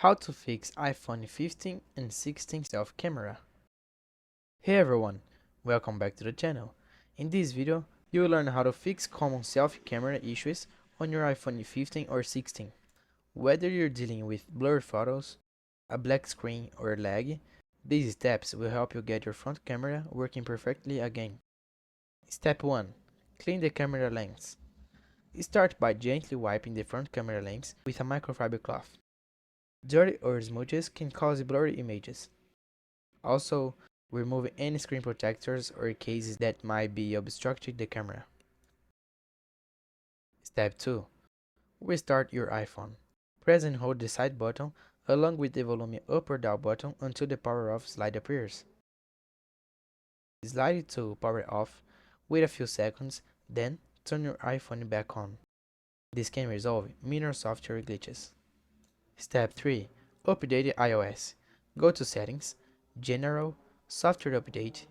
How to fix iPhone 15 and 16 selfie camera. Hey everyone, welcome back to the channel. In this video, you will learn how to fix common selfie camera issues on your iPhone 15 or 16. Whether you're dealing with blurred photos, a black screen or lag, these steps will help you get your front camera working perfectly again. Step 1. Clean the camera lens. Start by gently wiping the front camera lens with a microfiber cloth. Dirty or smudges can cause blurry images. Also, remove any screen protectors or cases that might be obstructing the camera. Step 2. Restart your iPhone. Press and hold the side button along with the volume up or down button until the power off slide appears. Slide it to power off, wait a few seconds, then turn your iPhone back on. This can resolve minor software glitches. Step 3. Update iOS. Go to Settings, General, Software Update.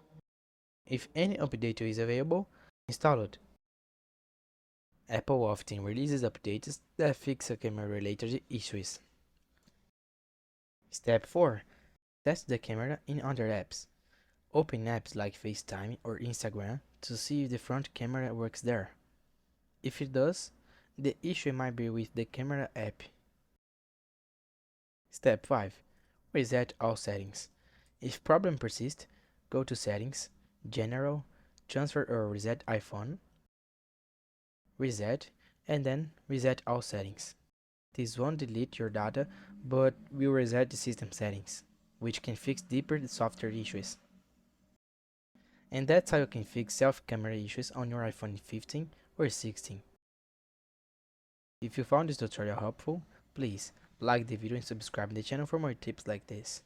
If any update is available, install it. Apple often releases updates that fix camera-related issues. Step 4. Test the camera in other apps. Open apps like FaceTime or Instagram to see if the front camera works there. If it does, the issue might be with the camera app. Step 5. Reset all settings. If problem persists, go to Settings, General, Transfer or Reset iPhone, Reset, and then reset all settings. This won't delete your data, but will reset the system settings, which can fix deeper software issues. And that's how you can fix selfie camera issues on your iPhone 15 or 16. If you found this tutorial helpful, please like the video and subscribe to the channel for more tips like this.